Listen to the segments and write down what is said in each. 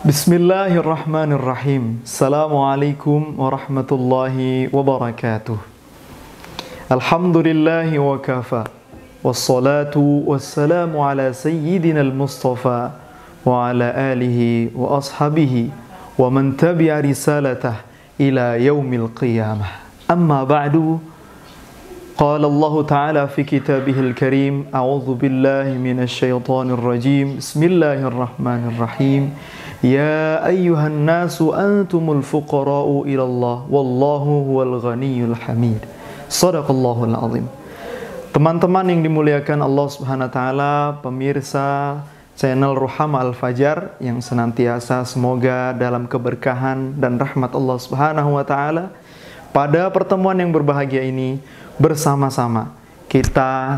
Bismillahirrahmanirrahim. Assalamualaikum warahmatullahi wabarakatuh. Alhamdulillahi wa kafa. Wassalatu wassalamu ala sayyidina al-Mustafa wa ala alihi wa ashabihi wa man tabi'a risalatah ila yaumil qiyamah. Amma ba'du. Qala Allah Ta'ala fi kitabihil karim. A'udzu billahi minasy syaithanir rajim. Bismillahirrahmanirrahim. Ya ayyuhan nasu antumul fuqara'u ilallah wallahu huwal ghaniyyul hamid. Shadaqallahul azim. Teman-teman yang dimuliakan Allah Subhanahu wa taala, pemirsa channel Ruhama Al-Fajar yang senantiasa semoga dalam keberkahan dan rahmat Allah Subhanahu wa taala, pada pertemuan yang berbahagia ini bersama-sama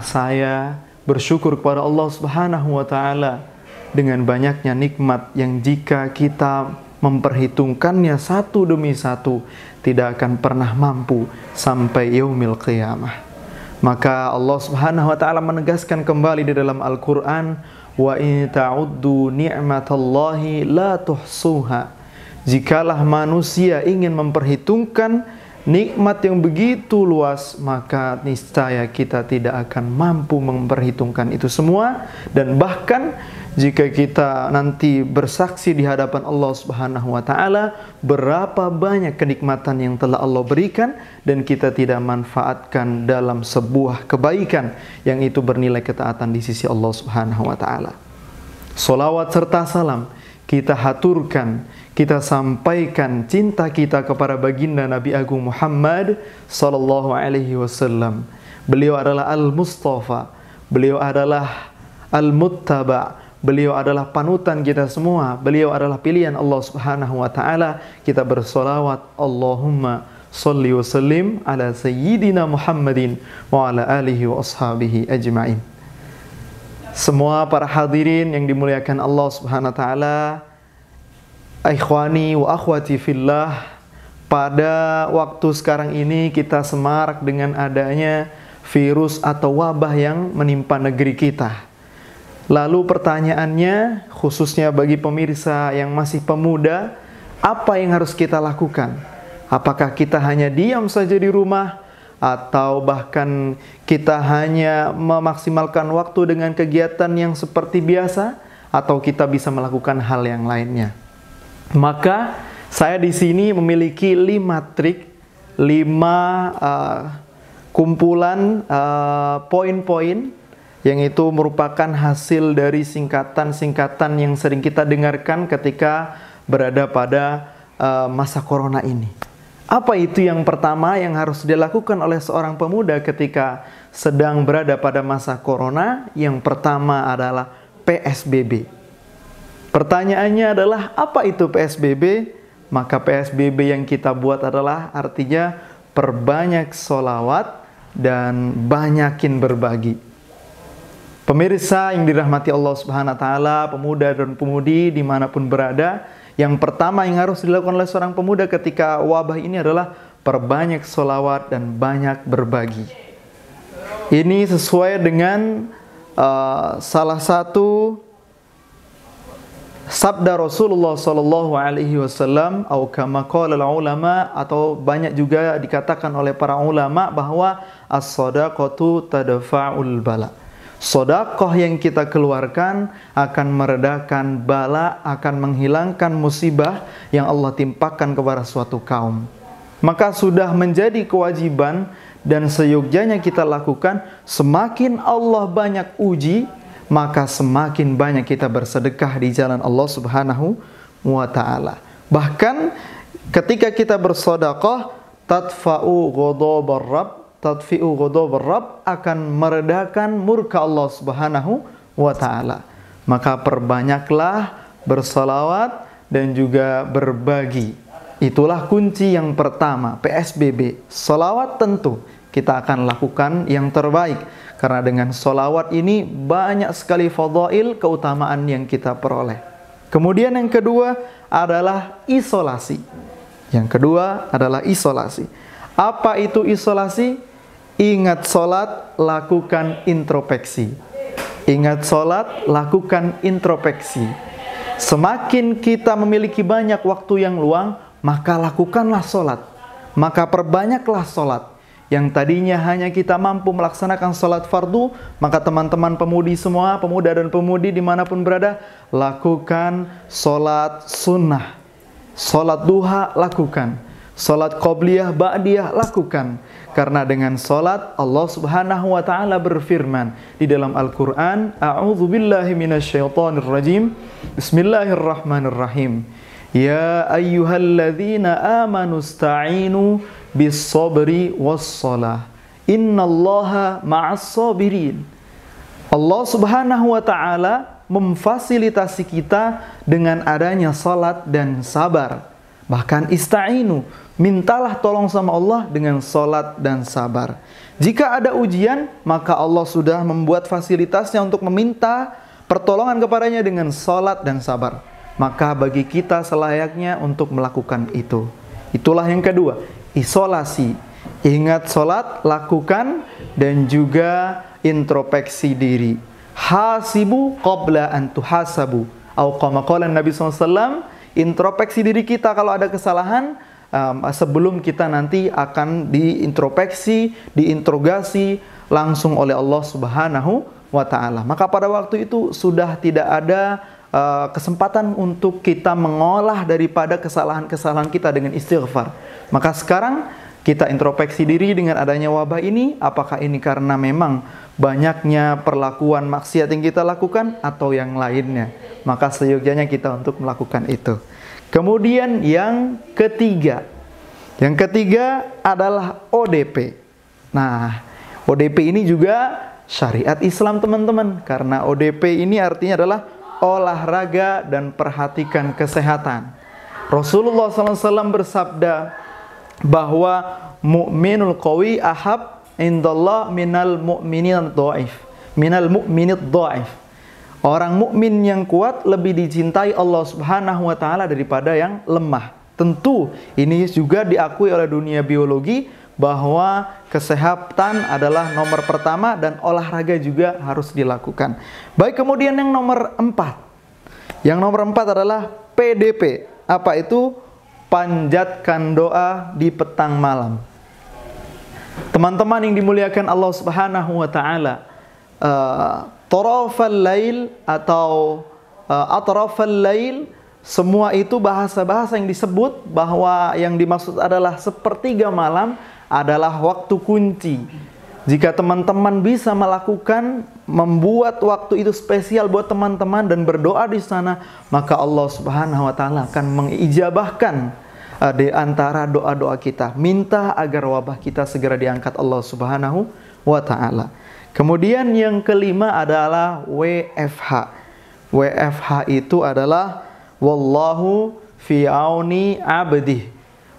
saya bersyukur kepada Allah Subhanahu wa taala dengan banyaknya nikmat yang jika kita memperhitungkannya satu demi satu tidak akan pernah mampu sampai yaumil qiyamah. Maka Allah Subhanahu wa taala menegaskan kembali di dalam Al-Qur'an, wa in ta'uddu ni'matallahi la tuhsuha. Jikalah manusia ingin memperhitungkan nikmat yang begitu luas, maka niscaya kita tidak akan mampu memperhitungkan itu semua. Dan bahkan jika kita nanti bersaksi di hadapan Allah Subhanahu wa taala berapa banyak kenikmatan yang telah Allah berikan dan kita tidak manfaatkan dalam sebuah kebaikan yang itu bernilai ketaatan di sisi Allah Subhanahu wa taala. Sholawat serta salam kita haturkan, kita sampaikan cinta kita kepada baginda Nabi Agung Muhammad sallallahu alaihi wasallam. Beliau adalah Al-Mustafa, beliau adalah Al-Muttaba', beliau adalah panutan kita semua, beliau adalah pilihan Allah Subhanahu wa taala. Kita bersolawat, Allahumma sholli wa sallim ala sayyidina Muhammadin wa ala alihi wa ashabihi ajma'in. Semua para hadirin yang dimuliakan Allah Subhanahu wa taala, ikhwani wa akhwati fillah, pada waktu sekarang ini kita semarak dengan adanya virus atau wabah yang menimpa negeri kita. Lalu pertanyaannya, khususnya bagi pemirsa yang masih pemuda, apa yang harus kita lakukan? Apakah kita hanya diam saja di rumah? Atau bahkan kita hanya memaksimalkan waktu dengan kegiatan yang seperti biasa? Atau kita bisa melakukan hal yang lainnya? Maka saya di sini memiliki 5 trik, 5 kumpulan poin-poin yang itu merupakan hasil dari singkatan-singkatan yang sering kita dengarkan ketika berada pada masa corona ini. Apa itu yang pertama yang harus dilakukan oleh seorang pemuda ketika sedang berada pada masa corona? Yang pertama adalah PSBB. Pertanyaannya adalah, apa itu PSBB? Maka PSBB yang kita buat adalah artinya perbanyak sholawat dan banyakin berbagi. Pemirsa yang dirahmati Allah Subhanahu wa taala, pemuda dan pemudi dimanapun berada, yang pertama yang harus dilakukan oleh seorang pemuda ketika wabah ini adalah perbanyak sholawat dan banyak berbagi. Ini sesuai dengan salah satu sabda Rasulullah sallallahu alaihi wasallam, atau kama qala ulama, atau banyak juga dikatakan oleh para ulama bahwa as-shadaqatu tadfa'ul bala. Sedekah yang kita keluarkan akan meredakan bala, akan menghilangkan musibah yang Allah timpakan kepada suatu kaum. Maka sudah menjadi kewajiban dan seyogyanya kita lakukan. Semakin Allah banyak uji, maka semakin banyak kita bersedekah di jalan Allah Subhanahu wa taala. Bahkan ketika kita bersedekah, tadfi'u ghadabar Rabb, akan meredakan murka Allah Subhanahu wa taala. Maka perbanyaklah bersalawat dan juga berbagi. Itulah kunci yang pertama, PSBB. Salawat tentu kita akan lakukan yang terbaik, karena dengan salawat ini banyak sekali fadail, keutamaan yang kita peroleh. Kemudian yang kedua adalah isolasi. Apa itu isolasi? Ingat sholat, lakukan introspeksi. Semakin kita memiliki banyak waktu yang luang, maka lakukanlah sholat. Maka perbanyaklah sholat. Yang tadinya hanya kita mampu melaksanakan sholat fardu, maka teman-teman pemudi semua, pemuda dan pemudi dimanapun berada, lakukan sholat sunnah. Sholat duha lakukan. Sholat qobliyah, ba'diyah lakukan. Karena dengan sholat Allah subhanahu wa ta'ala berfirman di dalam Al-Quran, A'udzu billahi minasyaitonir rajim, Bismillahirrahmanirrahim. Ya ayyuhalladzina amanu sta'inu bis-sabri was-shalah. Innallaha ma'as sabirin. Allah subhanahu wa ta'ala memfasilitasi kita dengan adanya salat dan sabar. Bahkan ista'inu, mintalah tolong sama Allah dengan salat dan sabar. Jika ada ujian, maka Allah sudah membuat fasilitasnya untuk meminta pertolongan kepadanya dengan salat dan sabar. Maka bagi kita selayaknya untuk melakukan itu. Itulah yang kedua, isolasi. Ingat salat, lakukan, dan juga introspeksi diri. Hasibu qabla an tuhasabu. Atau kama qala Nabi SAW, introspeksi diri kita kalau ada kesalahan, sebelum kita nanti akan diintrospeksi, diinterogasi langsung oleh Allah Subhanahu wa ta'ala. Maka pada waktu itu sudah tidak ada kesempatan untuk kita mengolah daripada kesalahan-kesalahan kita dengan istighfar. Maka sekarang kita introspeksi diri dengan adanya wabah ini, apakah ini karena memang banyaknya perlakuan maksiat yang kita lakukan atau yang lainnya. Maka seyogyanya kita untuk melakukan itu. Kemudian yang ketiga adalah ODP. Nah, ODP ini juga syariat Islam teman-teman. Karena ODP ini artinya adalah olahraga dan perhatikan kesehatan. Rasulullah SAW bersabda bahwa mu'minul qawi ahab indallah minal mu'minid dhaif. Orang mukmin yang kuat lebih dicintai Allah Subhanahu wa taala daripada yang lemah. Tentu ini juga diakui oleh dunia biologi bahwa kesehatan adalah nomor pertama dan olahraga juga harus dilakukan. Baik, kemudian yang nomor 4. Yang nomor 4 adalah PDP. Apa itu? Panjatkan doa di petang malam. Teman-teman yang dimuliakan Allah Subhanahu wa taala, Tarafal lail atau atrafal lail, semua itu bahasa-bahasa yang disebut bahwa yang dimaksud adalah sepertiga malam adalah waktu kunci. Jika teman-teman bisa melakukan, membuat waktu itu spesial buat teman-teman dan berdoa di sana, maka Allah Subhanahu wa taala akan mengijabahkan di antara doa-doa kita. Minta agar wabah kita segera diangkat Allah Subhanahu wa taala. Kemudian yang kelima adalah WFH. WFH itu adalah wallahu fi auni abdih,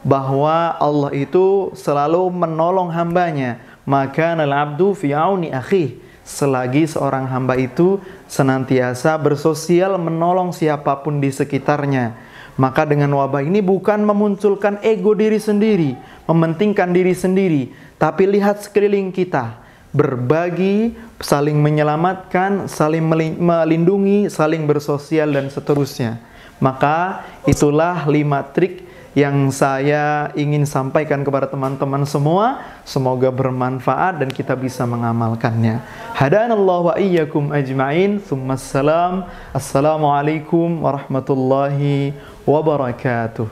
bahwa Allah itu selalu menolong hambanya. Maka al abdu fi auni akhih, selagi seorang hamba itu senantiasa bersosial menolong siapapun di sekitarnya. Maka dengan wabah ini bukan memunculkan ego diri sendiri, mementingkan diri sendiri, tapi lihat sekeliling kita, berbagi, saling menyelamatkan, saling melindungi, saling bersosial dan seterusnya. Maka itulah 5 trik yang saya ingin sampaikan kepada teman-teman semua. Semoga bermanfaat dan kita bisa mengamalkannya. Hadanallahu wa iyyakum ajma'in. Tsummassalam. Assalamualaikum warahmatullahi wabarakatuh.